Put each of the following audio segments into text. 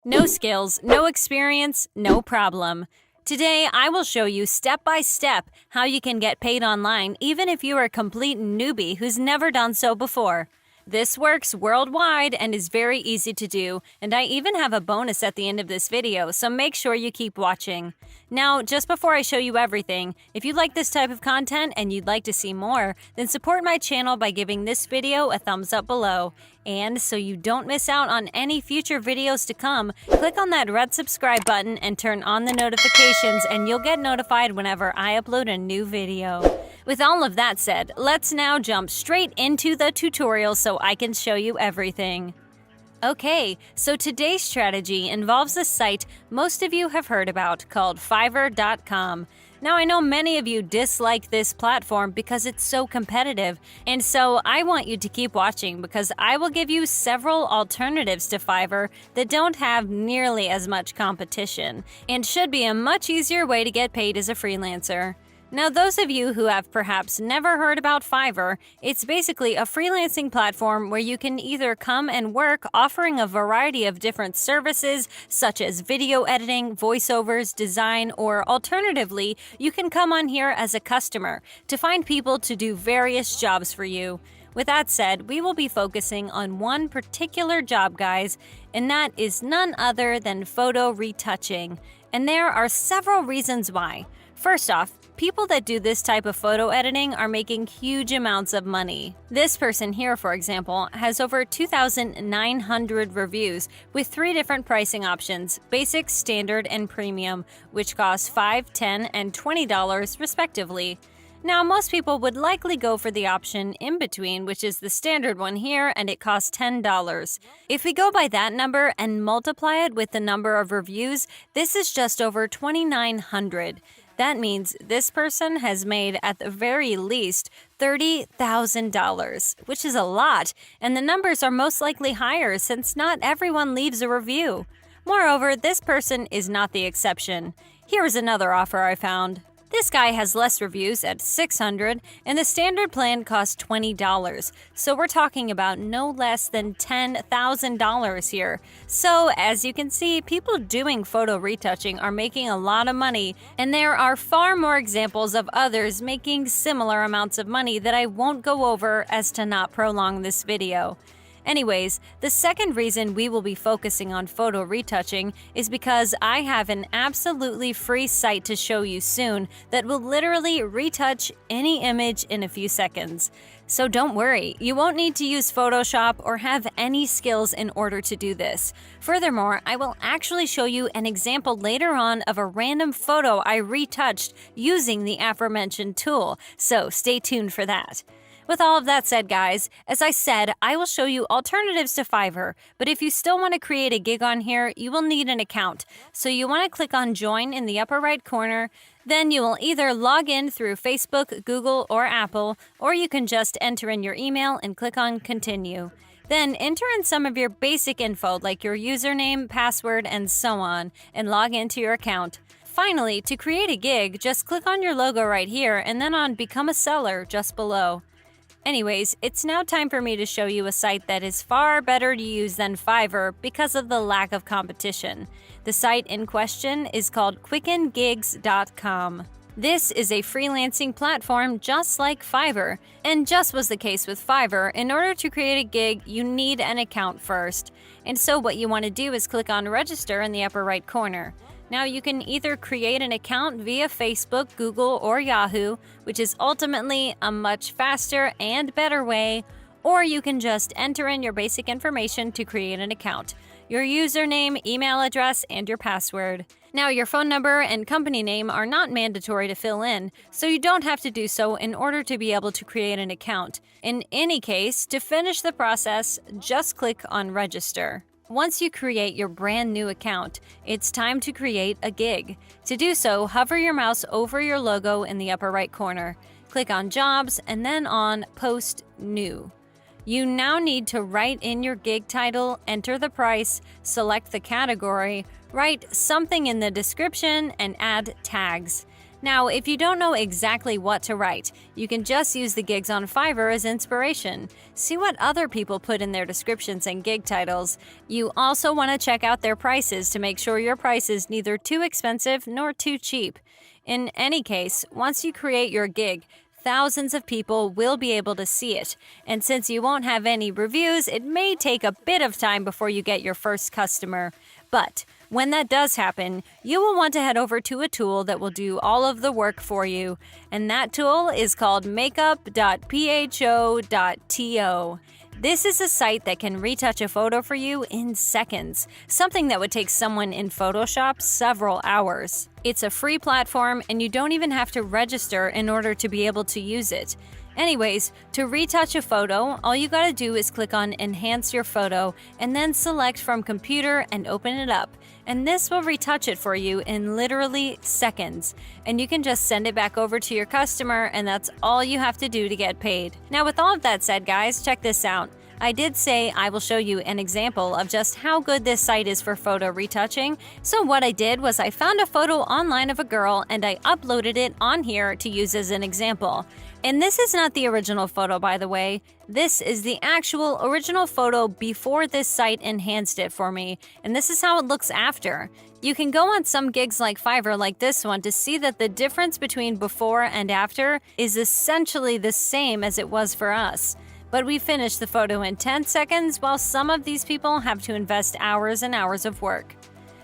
No skills, no experience, no problem. Today, I will show you step by step how you can get paid online even if you are a complete newbie who's never done so before. This works worldwide and is very easy to do, and I even have a bonus at the end of this video, so make sure you keep watching. Now, just before I show you everything, if you like this type of content and you'd like to see more, then support my channel by giving this video a thumbs up below. And so you don't miss out on any future videos to come, click on that red subscribe button and turn on the notifications and you'll get notified whenever I upload a new video. With all of that said, let's now jump straight into the tutorial so I can show you everything. Okay, so today's strategy involves a site most of you have heard about called Fiverr.com. Now, I know many of you dislike this platform because it's so competitive, and so I want you to keep watching because I will give you several alternatives to Fiverr that don't have nearly as much competition and should be a much easier way to get paid as a freelancer. Now, those of you who have perhaps never heard about Fiverr, it's basically a freelancing platform where you can either come and work offering a variety of different services such as video editing, voiceovers, design, or alternatively, you can come on here as a customer to find people to do various jobs for you. With that said, we will be focusing on one particular job, guys, and that is none other than photo retouching. And there are several reasons why. First off, people that do this type of photo editing are making huge amounts of money. This person here, for example, has over 2,900 reviews with 3 different pricing options, basic, standard, and premium, which cost $5, $10, and $20 respectively. Now, most people would likely go for the option in between, which is the standard one here, and it costs $10. If we go by that number and multiply it with the number of reviews, this is just over 2,900. That means this person has made, at the very least, $30,000, which is a lot, and the numbers are most likely higher since not everyone leaves a review. Moreover, this person is not the exception. Here's another offer I found. This guy has less reviews at 600, and the standard plan costs $20, so we're talking about no less than $10,000 here. So, as you can see, people doing photo retouching are making a lot of money, and there are far more examples of others making similar amounts of money that I won't go over as to not prolong this video. Anyways, the second reason we will be focusing on photo retouching is because I have an absolutely free site to show you soon that will literally retouch any image in a few seconds. So don't worry, you won't need to use Photoshop or have any skills in order to do this. Furthermore, I will actually show you an example later on of a random photo I retouched using the aforementioned tool, so stay tuned for that. With all of that said, guys, as I said, I will show you alternatives to Fiverr, but if you still want to create a gig on here, you will need an account. So you want to click on Join in the upper right corner, then you will either log in through Facebook, Google, or Apple, or you can just enter in your email and click on Continue. Then enter in some of your basic info like your username, password, and so on, and log into your account. Finally, to create a gig, just click on your logo right here and then on Become a Seller just below. Anyways, it's now time for me to show you a site that is far better to use than Fiverr because of the lack of competition. The site in question is called quickengigs.com. This is a freelancing platform just like Fiverr, and just was the case with Fiverr, in order to create a gig, you need an account first. And so what you want to do is click on Register in the upper right corner. Now, you can either create an account via Facebook, Google, or Yahoo, which is ultimately a much faster and better way, or you can just enter in your basic information to create an account, your username, email address, and your password. Now, your phone number and company name are not mandatory to fill in, so you don't have to do so in order to be able to create an account. In any case, to finish the process, just click on Register. Once you create your brand new account, it's time to create a gig. To do so, hover your mouse over your logo in the upper right corner. Click on Jobs and then on Post New. You now need to write in your gig title, enter the price, select the category, write something in the description, and add tags. Now, if you don't know exactly what to write, you can just use the gigs on Fiverr as inspiration. See what other people put in their descriptions and gig titles. You also want to check out their prices to make sure your price is neither too expensive nor too cheap. In any case, once you create your gig, thousands of people will be able to see it. And since you won't have any reviews, it may take a bit of time before you get your first customer. But when that does happen, you will want to head over to a tool that will do all of the work for you. And that tool is called makeup.pho.to. This is a site that can retouch a photo for you in seconds, something that would take someone in Photoshop several hours. It's a free platform and you don't even have to register in order to be able to use it. Anyways, to retouch a photo, all you gotta do is click on Enhance Your Photo and then select from Computer and open it up. And this will retouch it for you in literally seconds. And you can just send it back over to your customer, and that's all you have to do to get paid. Now, with all of that said, guys, check this out. I did say I will show you an example of just how good this site is for photo retouching. So what I did was I found a photo online of a girl and I uploaded it on here to use as an example. And this is not the original photo, by the way. This is the actual original photo before this site enhanced it for me. And this is how it looks after. You can go on some gigs like Fiverr like this one to see that the difference between before and after is essentially the same as it was for us. But we finished the photo in 10 seconds, while some of these people have to invest hours and hours of work.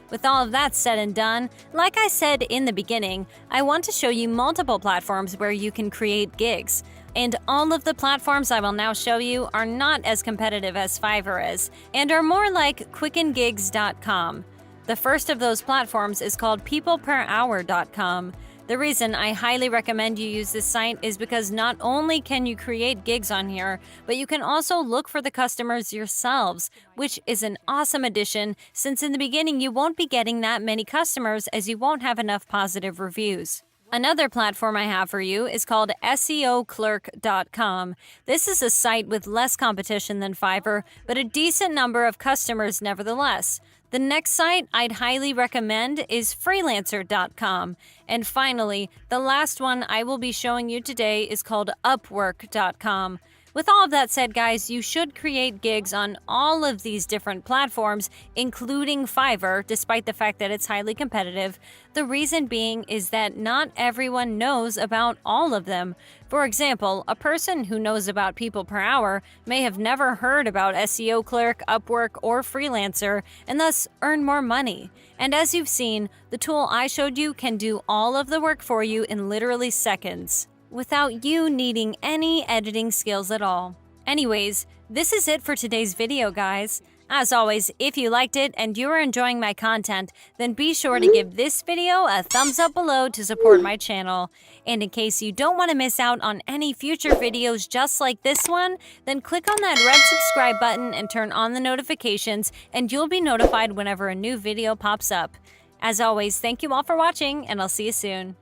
With all of that said and done, like I said in the beginning, I want to show you multiple platforms where you can create gigs. And all of the platforms I will now show you are not as competitive as Fiverr is, and are more like quickengigs.com. The first of those platforms is called peopleperhour.com. The reason I highly recommend you use this site is because not only can you create gigs on here, but you can also look for the customers yourselves, which is an awesome addition since in the beginning you won't be getting that many customers as you won't have enough positive reviews. Another platform I have for you is called SEOclerk.com. This is a site with less competition than Fiverr, but a decent number of customers nevertheless. The next site I'd highly recommend is freelancer.com. And finally, the last one I will be showing you today is called upwork.com. With all of that said, guys, you should create gigs on all of these different platforms, including Fiverr, despite the fact that it's highly competitive. The reason being is that not everyone knows about all of them. For example, a person who knows about People Per Hour may have never heard about SEO Clerk, Upwork, or Freelancer, and thus earn more money. And as you've seen, the tool I showed you can do all of the work for you in literally seconds, without you needing any editing skills at all. Anyways, this is it for today's video, guys. As always, if you liked it and you are enjoying my content, then be sure to give this video a thumbs up below to support my channel. And in case you don't want to miss out on any future videos just like this one, then click on that red subscribe button and turn on the notifications, and you'll be notified whenever a new video pops up. As always, thank you all for watching, and I'll see you soon.